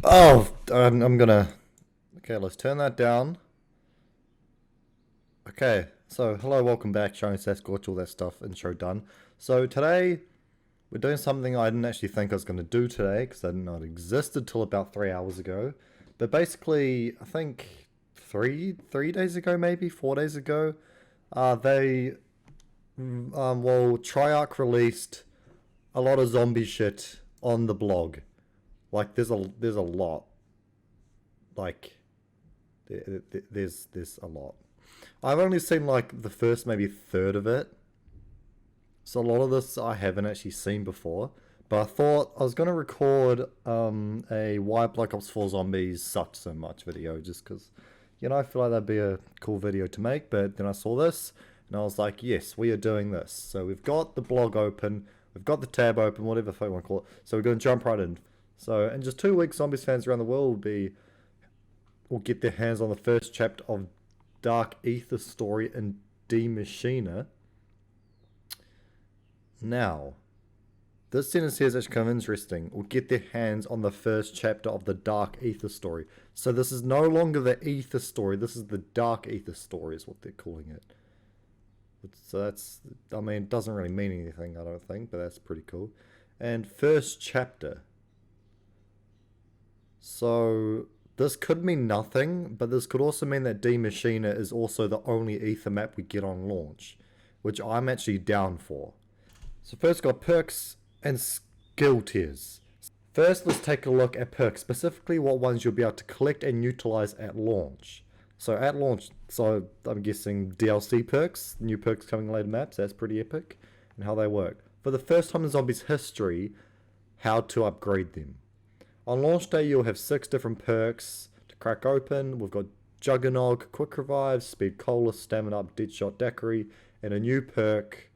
Oh, I'm gonna. Okay, let's turn that down. Okay, so hello, welcome back. Showing Sasquatch, all that stuff, intro done. So today we're doing something I didn't actually think I was gonna do today because I didn't know it existed till about 3 hours ago. But basically, I think three days ago, maybe 4 days ago, they well, Triarch released a lot of zombie shit on the blog. Like there's a lot. Like there's a lot. I've only seen like the first maybe third of it, so a lot of this I haven't actually seen before. But I thought I was gonna record a Why Black Ops 4 Zombies sucked so much video, just because I feel like that'd be a cool video to make. But then I saw this and I was like, yes, we are doing this. So we've got the blog open, we've got the tab open, whatever the fuck you want to call it. So we're gonna jump right in. So in just 2 weeks, Zombies fans around the world will get their hands on the first chapter of Dark Aether story in Die Maschine. Now, this sentence here is actually kind of interesting. Will get their hands on the first chapter of the Dark Aether story. So this is no longer the Aether story. This is the Dark Aether story, is what they're calling it. So that's, I mean, it doesn't really mean anything, I don't think, but that's pretty cool. And first chapter. So this could mean nothing, but this could also mean that Die Maschine is also the only Aether map we get on launch, which I'm actually down for. So first got perks and skill tiers. First, let's take a look at perks, specifically what ones you'll be able to collect and utilize at launch. So at launch, so I'm guessing DLC perks, new perks coming later maps, that's pretty epic, and how they work. For the first time in Zombies history, how to upgrade them. On launch day, you'll have 6 different perks to crack open. We've got Juggernog, Quick Revive, Speed Cola, Stamina Up, Deadshot Daiquiri, and a new perk.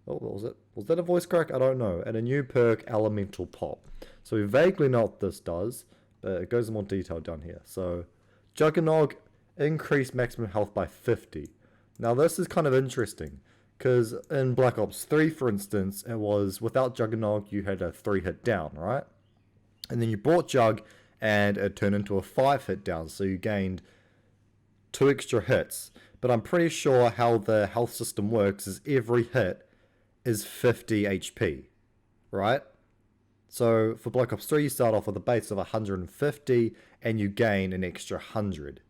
Oh, what was it? Was that a voice crack? I don't know. And a new perk, Elemental Pop. So we vaguely know what this does, but it goes in more detail down here. So Juggernog, increase maximum health by 50. Now this is kind of interesting, because in Black Ops 3, for instance, it was without Juggernog, you had a 3-hit down, right? And then you bought Jug, and it turned into a 5-hit down, so you gained 2 extra hits. But I'm pretty sure how the health system works is every hit is 50 HP, right? So for Black Ops 3, you start off with a base of 150, and you gain an extra 100.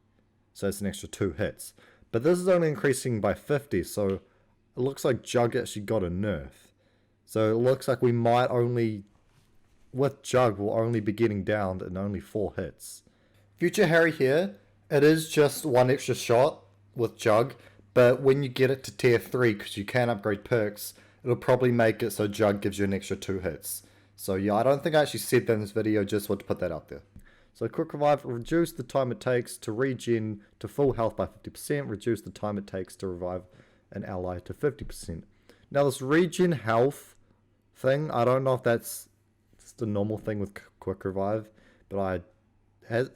So it's an extra 2 hits. But this is only increasing by 50, so it looks like Jug actually got a nerf. So it looks like we might only, with Jug, we'll only be getting down in only 4 hits. Future Harry here, it is just 1 extra shot with Jug, but when you get it to tier 3, because you can upgrade perks, it'll probably make it so Jug gives you an extra 2 hits. So yeah, I don't think I actually said that in this video, just want to put that out there. So Quick Revive, reduce the time it takes to regen to full health by 50%, reduce the time it takes to revive an ally to 50%. Now this regen health thing, I don't know if that's just a normal thing with Quick Revive, but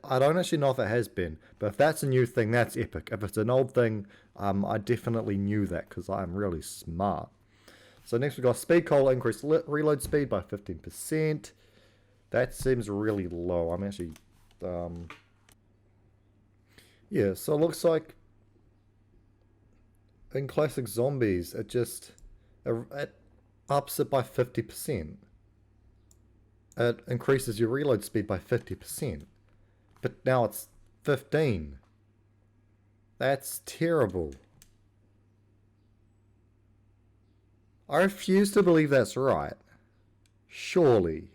I don't actually know if it has been. But if that's a new thing, that's epic. If it's an old thing, I definitely knew that because I'm really smart. So next we got Speed Cola, increase reload speed by 15%. That seems really low. I'm actually, yeah, so it looks like in Classic Zombies, it ups it by 50%. It increases your reload speed by 50%. But now it's 15. That's terrible. I refuse to believe that's right. Surely.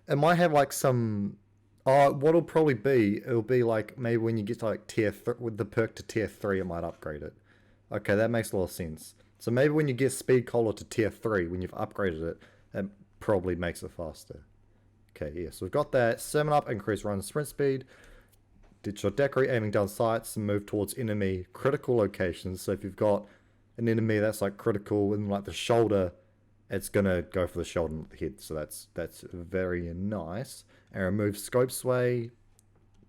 It might have like some... what it'll probably be, it'll be like maybe when you get to like with the perk to tier 3, it might upgrade it. Okay, that makes a lot of sense. So maybe when you get Speed Cola to tier 3, when you've upgraded it, it probably makes it faster. Okay, yeah, so we've got that. Summon up, increase run sprint speed. Deadshot Daiquiri, aiming down sights and move towards enemy critical locations. So if you've got an enemy that's like critical in like the shoulder, it's gonna go for the shoulder and the head. So that's very nice. And remove scope sway.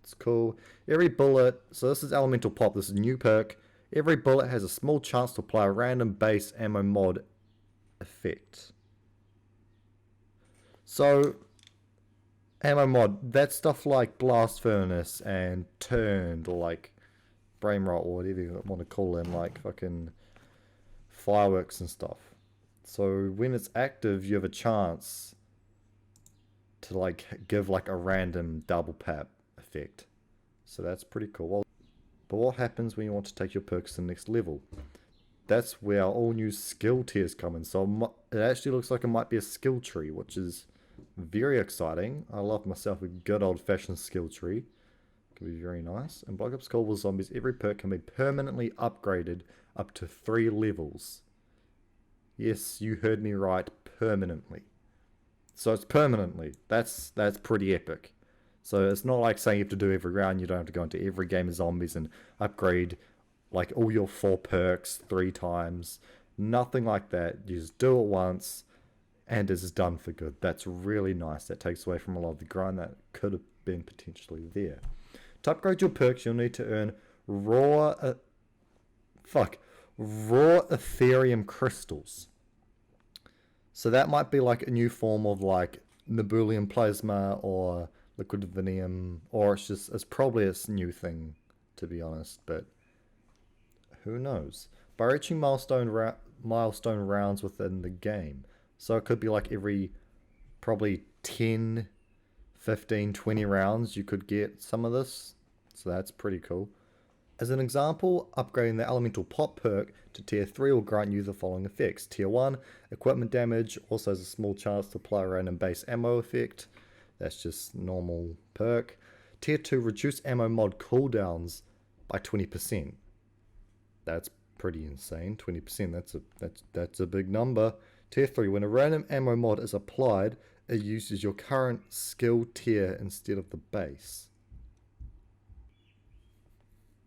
It's cool. Every bullet, so this is Elemental Pop, this is a new perk. Every bullet has a small chance to apply a random base ammo mod effect. So Ammo mod, that's stuff like Blast Furnace and Turned, or like Brain Rot, or whatever you want to call them, like fucking fireworks and stuff. So when it's active, you have a chance to like give like a random double pap effect. So that's pretty cool. But what happens when you want to take your perks to the next level? That's where our all new skill tiers come in. So it actually looks like it might be a skill tree, which is very exciting. I love myself a good old fashioned skill tree. Could be very nice. In Black Ops Cold War Zombies, every perk can be permanently upgraded up to 3 levels. Yes, you heard me right, permanently. So it's permanently. That's pretty epic. So it's not like saying you have to do every round. You don't have to go into every game of zombies and upgrade like all your 4 perks 3 times. Nothing like that. You just do it once and it's done for good. That's really nice. That takes away from a lot of the grind that could have been potentially there. To upgrade your perks, you'll need to earn raw Ethereum crystals. So that might be like a new form of like Nebulium Plasma or Liquid Venium, or it's probably a new thing, to be honest, but who knows? By reaching milestone rounds within the game. So it could be like every probably 10, 15, 20 rounds you could get some of this. So that's pretty cool. As an example, upgrading the Elemental Pop perk to Tier 3 will grant you the following effects. Tier 1, equipment damage, also has a small chance to apply a random base ammo effect. That's just normal perk. Tier 2, reduce ammo mod cooldowns by 20%. That's pretty insane. 20%, that's a big number. Tier 3, when a random ammo mod is applied, it uses your current skill tier instead of the base.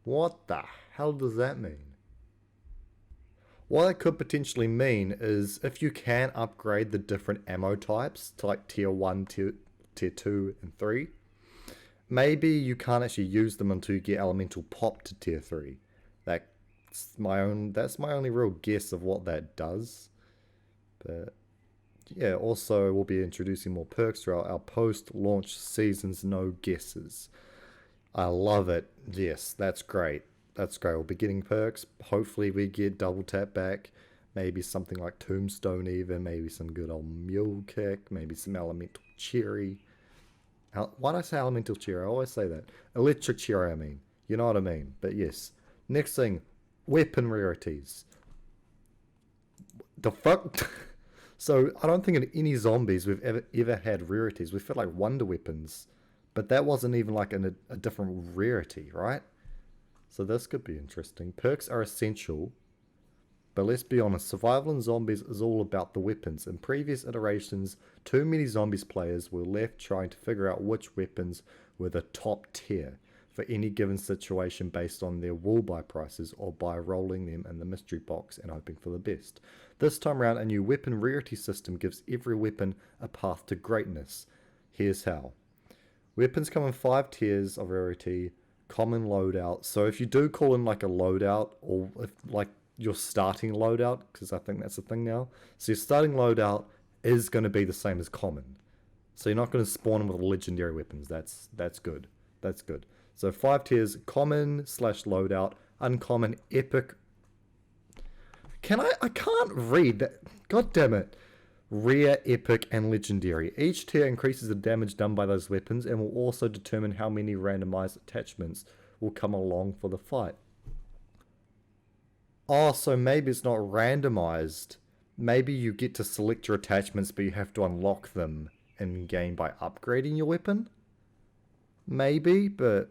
What the hell does that mean? What it could potentially mean is if you can upgrade the different ammo types to like tier 1, tier 2, and 3, maybe you can't actually use them until you get Elemental Pop to tier 3. That's my only real guess of what that does. But yeah, also we'll be introducing more perks throughout our post-launch seasons, no guesses. I love it. Yes, that's great. That's great. We'll be getting perks. Hopefully we get double tap back. Maybe something like Tombstone even. Maybe some good old Mule Kick. Maybe some Elemental Cherry. Why do I say Elemental Cherry? I always say that. Electric Cherry, I mean. You know what I mean. But yes. Next thing. Weapon rarities. The fuck? So, I don't think in any zombies we've ever had rarities. We've had like wonder weapons. But that wasn't even like a different rarity, right? So this could be interesting. Perks are essential, but let's be honest, survival in zombies is all about the weapons. In previous iterations, too many zombies players were left trying to figure out which weapons were the top tier for any given situation based on their wool buy prices or by rolling them in the mystery box and hoping for the best. This time around, a new weapon rarity system gives every weapon a path to greatness. Here's how. Weapons come in 5 tiers of rarity, common loadout. So if you do call in like a loadout, or if like your starting loadout, because I think that's the thing now. So your starting loadout is going to be the same as common. So you're not going to spawn with legendary weapons. That's good. That's good. So 5 tiers, common / loadout, uncommon, epic. I can't read that. God damn it. Rare, epic, and legendary. Each tier increases the damage done by those weapons and will also determine how many randomized attachments will come along for the fight. Oh, so maybe it's not randomized. Maybe you get to select your attachments, but you have to unlock them in game by upgrading your weapon? Maybe, but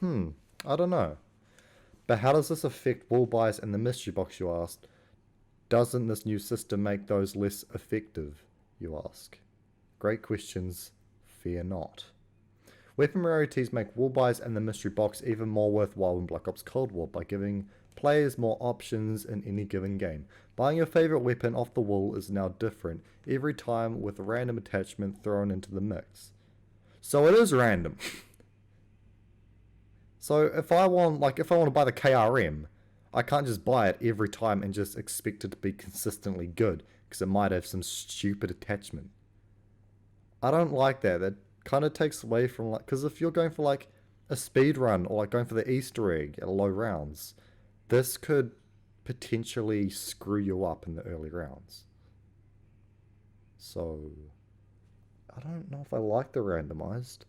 I don't know. But how does this affect wall buys and the mystery box, you asked? Doesn't this new system make those less effective, you ask? Great questions, fear not. Weapon rarities make wall buys and the mystery box even more worthwhile in Black Ops Cold War by giving players more options in any given game. Buying your favourite weapon off the wall is now different every time with a random attachment thrown into the mix. So it is random. So if I want to buy the KRM, I can't just buy it every time and just expect it to be consistently good, because it might have some stupid attachment. I don't like that. kind of takes away from like, because if you're going for like a speed run or like going for the Easter egg at low rounds, this could potentially screw you up in the early rounds. So I don't know if I like the randomized.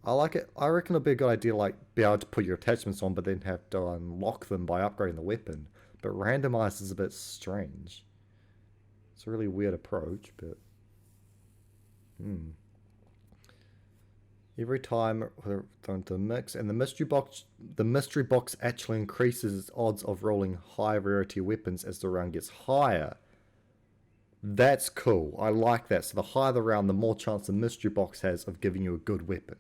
I like it. I reckon it'd be a good idea, like be able to put your attachments on, but then have to unlock them by upgrading the weapon. But randomized is a bit strange. It's a really weird approach, but every time we're thrown to the mix, and the mystery box actually increases its odds of rolling high rarity weapons as the round gets higher. That's cool. I like that. So the higher the round, the more chance the mystery box has of giving you a good weapon.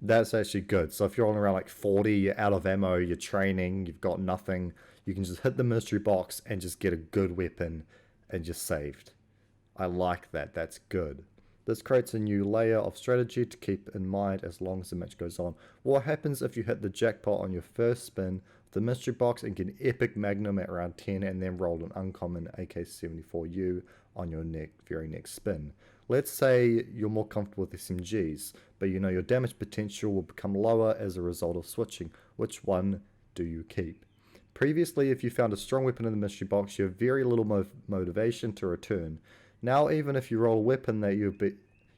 That's actually good. So if you're on around like 40, you're out of ammo, you're training, you've got nothing, you can just hit the mystery box and just get a good weapon and just saved. I like that. That's good. This creates a new layer of strategy to keep in mind as long as the match goes on. What happens if you hit the jackpot on your first spin of the mystery box and get an epic magnum at round 10 and then roll an uncommon AK-74U on your very next spin? Let's say you're more comfortable with SMGs, but you know your damage potential will become lower as a result of switching. Which one do you keep? Previously, if you found a strong weapon in the mystery box, you have very little motivation to return. Now, even if you roll a weapon that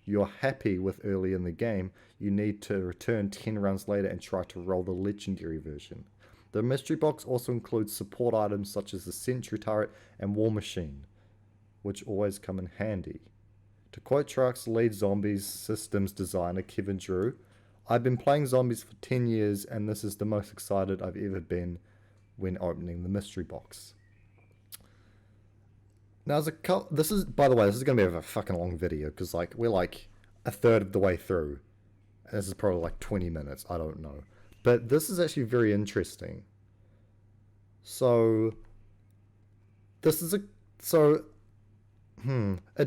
you're happy with early in the game, you need to return 10 rounds later and try to roll the legendary version. The mystery box also includes support items such as the sentry turret and war machine, which always come in handy. To quote Treyarch's lead Zombies systems designer Kevin Drew, "I've been playing Zombies for 10 years and this is the most excited I've ever been when opening the mystery box." Now, this is, by the way, this is going to be a fucking long video because like we're like a third of the way through. This is probably like 20 minutes, I don't know. But this is actually very interesting. So this is it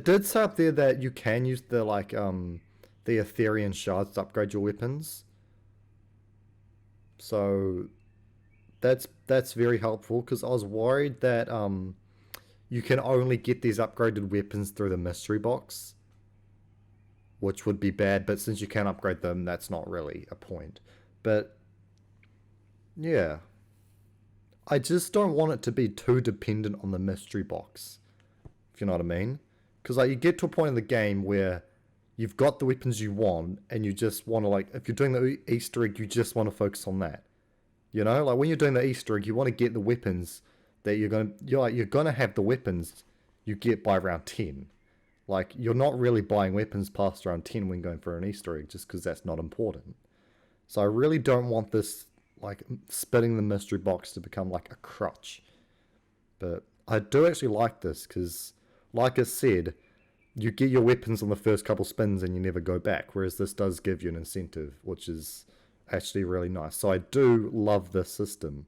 did say up there that you can use the the Aetherian shards to upgrade your weapons. So that's very helpful because I was worried that you can only get these upgraded weapons through the mystery box, which would be bad, but since you can upgrade them, that's not really a point. But yeah, I just don't want it to be too dependent on the mystery box, if you know what I mean. Because like you get to a point in the game where you've got the weapons you want, and you just want to like, if you're doing the Easter egg, you just want to focus on that. You know, like when you're doing the Easter egg, you want to get the weapons that you're gonna have the weapons you get by round 10. Like you're not really buying weapons past round 10 when going for an Easter egg, just because that's not important. So I really don't want this like spinning the mystery box to become like a crutch. But I do actually like this because, like I said, you get your weapons on the first couple spins and you never go back. Whereas this does give you an incentive, which is actually really nice. So I do love this system.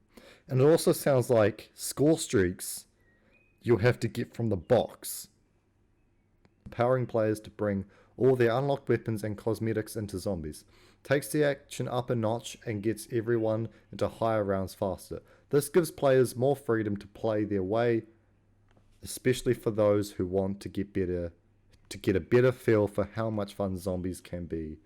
And it also sounds like score streaks you'll have to get from the box, empowering players to bring all their unlocked weapons and cosmetics into Zombies. Takes the action up a notch and gets everyone into higher rounds faster. This gives players more freedom to play their way, especially for those who want to get a better feel for how much fun Zombies can be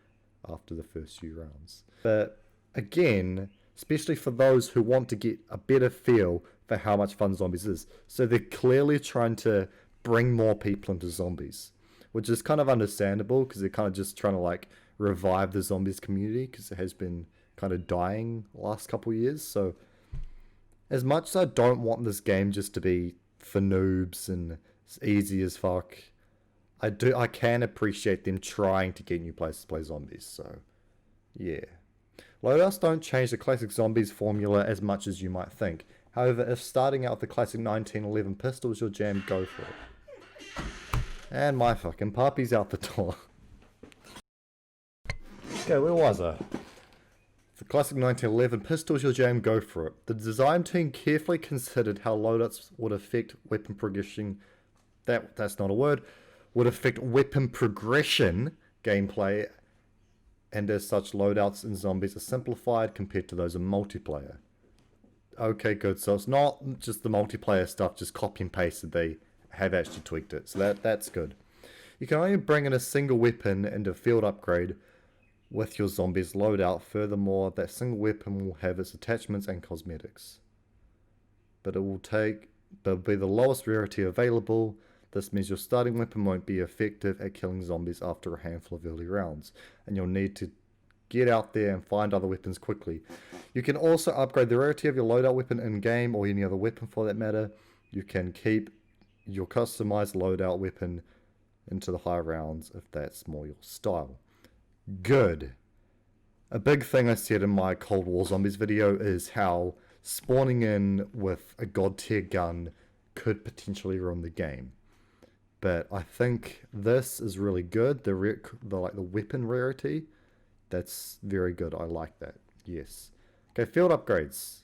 after the first few rounds. But again, especially for those who want to get a better feel for how much fun Zombies is. So they're clearly trying to bring more people into Zombies, which is kind of understandable because they're kind of just trying to like revive the Zombies community because it has been kind of dying the last couple of years. So as much as I don't want this game just to be for noobs and it's easy as fuck, I can appreciate them trying to get new players to play Zombies. So yeah. Loadouts don't change the classic Zombies formula as much as you might think. However, if starting out with the classic 1911 pistol is your jam, go for it. And my fucking puppy's out the door. Okay, where was I? The classic 1911 pistol is your jam, go for it. The design team carefully considered how loadouts would affect weapon progression. That's not a word. Would affect weapon progression gameplay, and as such, loadouts in Zombies are simplified compared to those in multiplayer. Okay, good. So it's not just the multiplayer stuff, just copy and pasted. They have actually tweaked it, so that's good. You can only bring in a single weapon into field upgrade with your zombies loadout. Furthermore, that single weapon will have its attachments and cosmetics. But it will be the lowest rarity available. This means your starting weapon won't be effective at killing zombies after a handful of early rounds, and you'll need to get out there and find other weapons quickly. You can also upgrade the rarity of your loadout weapon in-game, or any other weapon for that matter. You can keep your customized loadout weapon into the high rounds if that's more your style. Good. A big thing I said in my Cold War Zombies video is how spawning in with a god tier gun could potentially ruin the game. But I think this is really good. The weapon rarity, that's very good. I like that. Yes. Okay, field upgrades.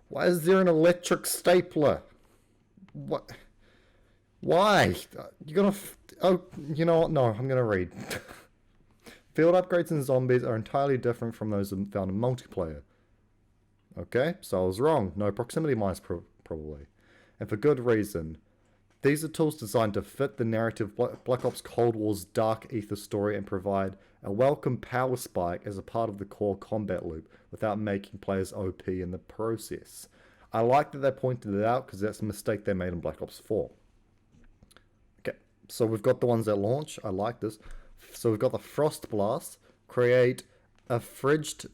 Why is there an electric stapler? What? Why? You're gonna... Oh, you know what? No, I'm gonna read. Field upgrades in zombies are entirely different from those found in multiplayer. Okay, so I was wrong. No proximity mines probably. And for good reason. These are tools designed to fit the narrative Black Ops Cold War's dark ether story and provide a welcome power spike as a part of the core combat loop without making players OP in the process. I like that they pointed it out because that's a mistake they made in Black Ops 4. Okay, so we've got the ones at launch. I like this. So we've got the Frost Blast. Create a frigid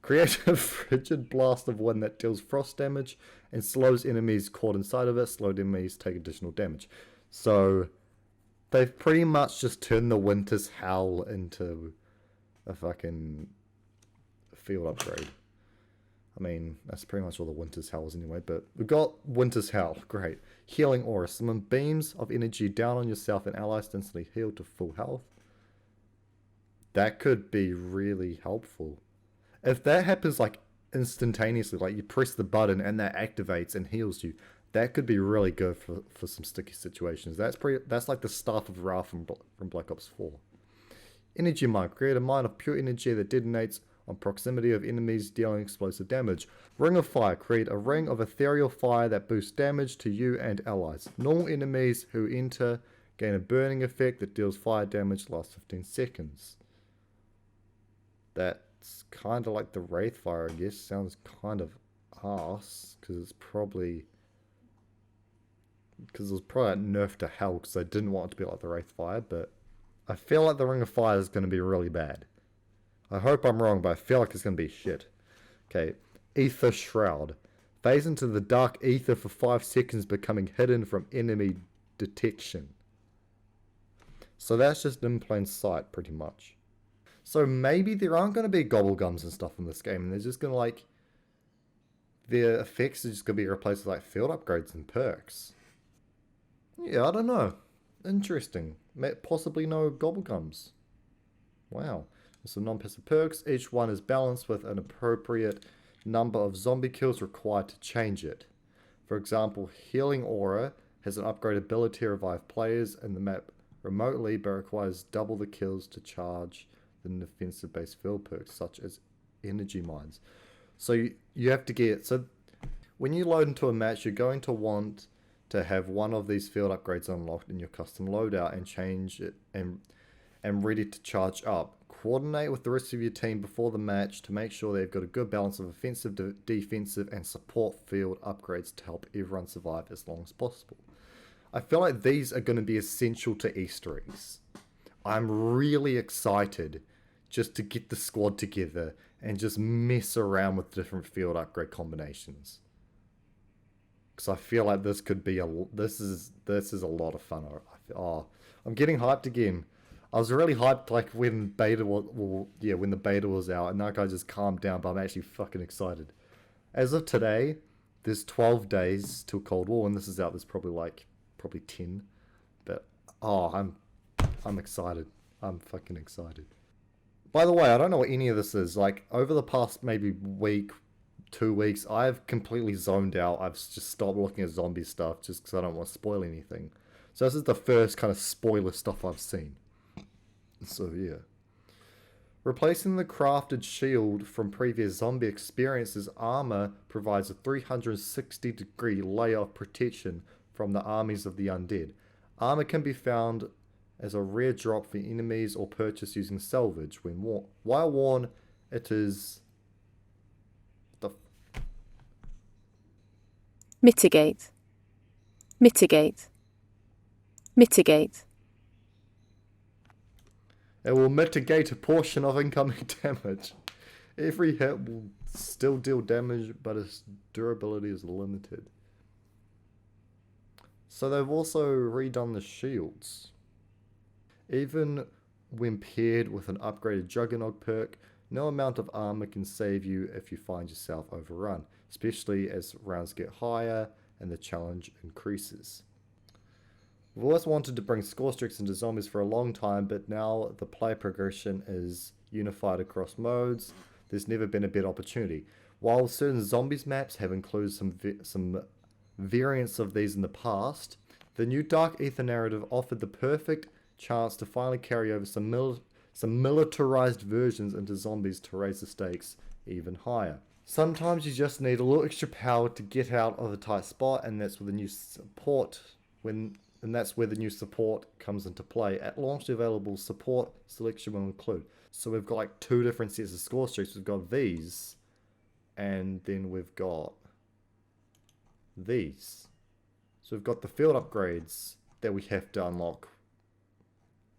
Create a frigid blast of wind that deals frost damage and slows enemies caught inside of it. Slowed enemies take additional damage. So they've pretty much just turned the Winter's Howl into a fucking field upgrade. I mean, that's pretty much all the Winter's Howl is anyway, but we've got Winter's Howl. Great. Healing Aura. Summon beams of energy down on yourself and allies to instantly heal to full health. That could be really helpful. If that happens like instantaneously, like you press the button and that activates and heals you, that could be really good for some sticky situations. That's like the Staff of Ra from Black Ops 4. Energy Mine. Create a mine of pure energy that detonates on proximity of enemies dealing explosive damage. Ring of Fire. Create a ring of ethereal fire that boosts damage to you and allies. Normal enemies who enter gain a burning effect that deals fire damage last 15 seconds. That's kind of like the Wraithfire, I guess. Sounds kind of arse, because it was probably nerfed to hell because they didn't want it to be like the Wraithfire, but I feel like the Ring of Fire is going to be really bad. I hope I'm wrong, but I feel like it's going to be shit. Okay, Ether Shroud. Phase into the dark ether for 5 seconds, becoming hidden from enemy detection. So that's just in plain sight, pretty much. So maybe there aren't going to be gobblegums and stuff in this game, and they're just going to like... their effects are just going to be replaced with like field upgrades and perks. Yeah, I don't know. Interesting. Possibly no gobblegums. Wow. Some non-passive perks. Each one is balanced with an appropriate number of zombie kills required to change it. For example, Healing Aura has an upgrade ability to revive players in the map remotely, but requires double the kills to charge than defensive-based field perks, such as Energy Mines. So you have to get... So when you load into a match, you're going to want to have one of these field upgrades unlocked in your custom loadout and change it and ready to charge up. Coordinate with the rest of your team before the match to make sure they've got a good balance of offensive, defensive, and support field upgrades to help everyone survive as long as possible. I feel like these are going to be essential to Easter eggs. I'm really excited just to get the squad together and just mess around with different field upgrade combinations. Because I feel like this could be this is a lot of fun. I'm getting hyped again. I was really hyped like when beta when the beta was out, and now I just calmed down, but I'm actually fucking excited. As of today, there's 12 days till Cold War, and this is out. There's probably 10, but I'm excited. I'm fucking excited. By the way, I don't know what any of this is. Like over the past maybe week, 2 weeks, I've completely zoned out. I've just stopped looking at zombie stuff just because I don't want to spoil anything. So this is the first kind of spoiler stuff I've seen. So yeah. Replacing the crafted shield from previous zombie experiences, armor provides a 360-degree layer of protection from the armies of the undead. Armor can be found as a rare drop for enemies or purchased using salvage. While worn, it is... Mitigate. Mitigate. Mitigate. It will mitigate a portion of incoming damage. Every hit will still deal damage, but its durability is limited. So they've also redone the shields. Even when paired with an upgraded Juggernog perk, no amount of armor can save you if you find yourself overrun, especially as rounds get higher and the challenge increases. We've always wanted to bring score streaks into zombies for a long time, but now the play progression is unified across modes. There's never been a better opportunity. While certain zombies maps have included some variants of these in the past, the new Dark Aether narrative offered the perfect chance to finally carry over some militarized versions into zombies to raise the stakes even higher. Sometimes you just need a little extra power to get out of a tight spot, and that's where the new support comes into play. At launch, the available support selection will include. So we've got like 2 different sets of score streaks. We've got these, and then we've got these. So we've got the field upgrades that we have to unlock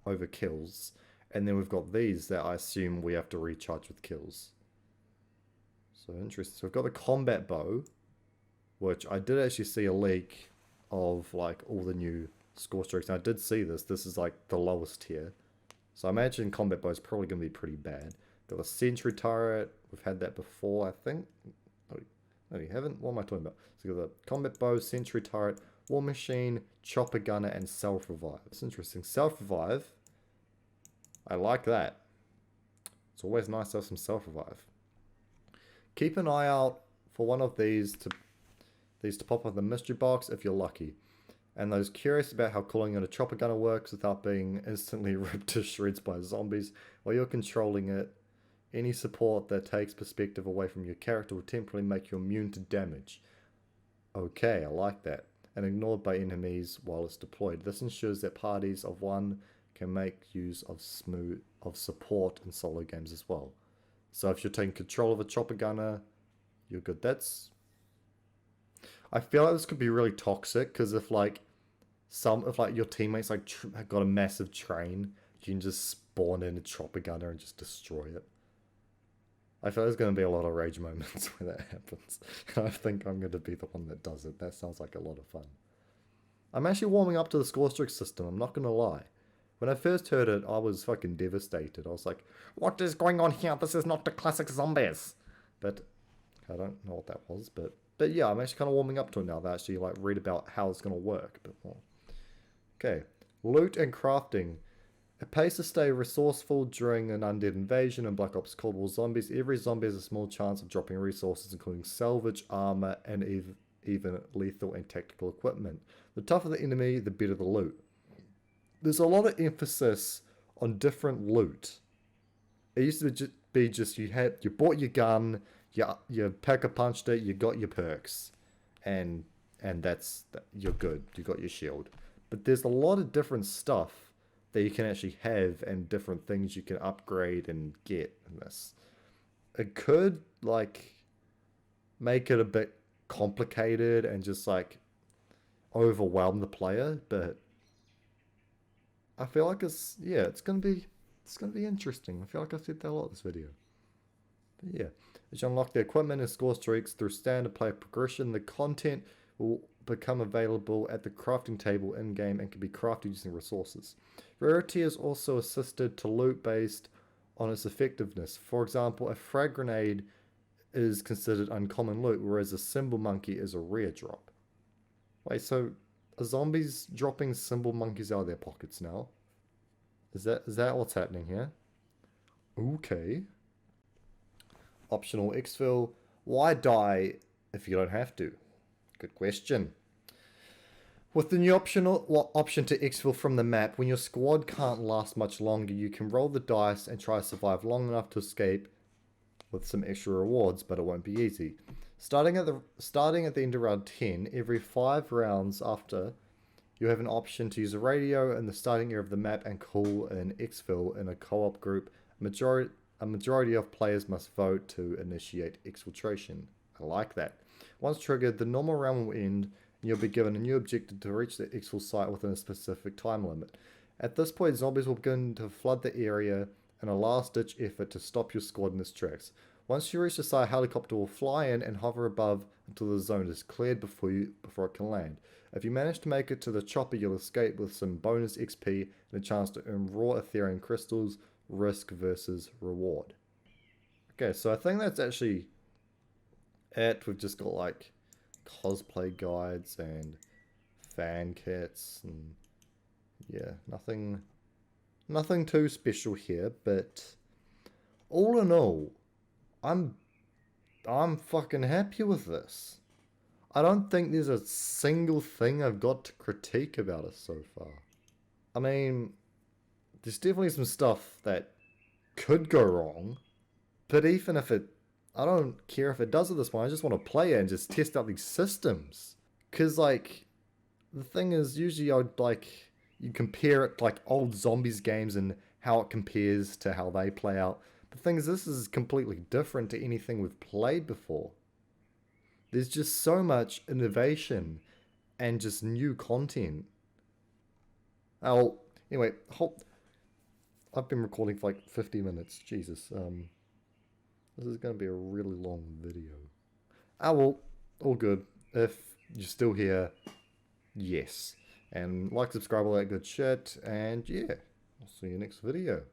over kills, and then we've got these that I assume we have to recharge with kills. So interesting. So we've got the combat bow, which I did actually see a leak of like all the new score streaks. And I did see this. This is like the lowest tier. So I imagine combat bow is probably going to be pretty bad. Got the sentry turret. We've had that before, I think. No, we haven't. What am I talking about? So we've got the combat bow, sentry turret, war machine, chopper gunner, and self-revive. It's interesting. Self-revive. I like that. It's always nice to have some self-revive. Keep an eye out for one of these to pop up in the mystery box if you're lucky. And those curious about how calling in a chopper gunner works without being instantly ripped to shreds by zombies while you're controlling it, any support that takes perspective away from your character will temporarily make you immune to damage. Okay, I like that. And ignored by enemies while it's deployed. This ensures that parties of one can make use of support in solo games as well. So if you're taking control of a chopper gunner, you're good. I feel like this could be really toxic, because if your teammates got a massive train, you can just spawn in a chopper gunner and just destroy it. I feel there's going to be a lot of rage moments when that happens. I think I'm going to be the one that does it. That sounds like a lot of fun. I'm actually warming up to the score streak system, I'm not going to lie. When I first heard it, I was fucking devastated. I was like, what is going on here? This is not the classic zombies. But I don't know what that was. But yeah, I'm actually kind of warming up to it now. That I actually read about how it's going to work a bit more. Okay, loot and crafting. It pays to stay resourceful during an undead invasion in Black Ops Cold War Zombies. Every zombie has a small chance of dropping resources, including salvage, armor, and even lethal and tactical equipment. The tougher the enemy, the better the loot. There's a lot of emphasis on different loot. It used to be just you bought your gun, you pack-a-punched it, you got your perks, and you're good. You got your shield. But there's a lot of different stuff that you can actually have, and different things you can upgrade and get in this. It could make it a bit complicated and just overwhelm the player, but I feel like it's gonna be interesting. I feel like I said that a lot this video. But yeah, as you unlock the equipment and score streaks through standard player progression, the content will become available at the crafting table in-game and can be crafted using resources. Rarity is also assisted to loot based on its effectiveness. For example, a frag grenade is considered uncommon loot, whereas a symbol monkey is a rare drop. Wait, so are zombies dropping symbol monkeys out of their pockets now? Is that what's happening here? Okay. Optional exfil. Why die if you don't have to? Good question. With the new option to exfil from the map, when your squad can't last much longer, you can roll the dice and try to survive long enough to escape with some extra rewards, but it won't be easy. Starting at the end of round 10, every 5 rounds after, you have an option to use a radio in the starting area of the map and call an exfil in a co-op group. A majority of players must vote to initiate exfiltration. I like that. Once triggered, the normal round will end, and you'll be given a new objective to reach the exfil site within a specific time limit. At this point, zombies will begin to flood the area in a last-ditch effort to stop your squad in its tracks. Once you reach the site, a helicopter will fly in and hover above until the zone is cleared before it can land. If you manage to make it to the chopper, you'll escape with some bonus XP and a chance to earn raw Ethereum crystals. Risk versus reward. Okay, so I think that's actually it. We've just got like cosplay guides and fan kits and yeah, nothing too special here, but all in all, I'm fucking happy with this. I don't think there's a single thing I've got to critique about it so far. I mean, there's definitely some stuff that could go wrong, but even if I don't care if it does at this point, I just want to play it and just test out these systems. Because, like, the thing is, usually you compare it to, like, old Zombies games and how it compares to how they play out. The thing is, this is completely different to anything we've played before. There's just so much innovation and just new content. Oh, anyway, I've been recording for like 50 minutes. Jesus. This is going to be a really long video. Well, all good. If you're still here, yes. And like, subscribe, all that good shit. And yeah, I'll see you next video.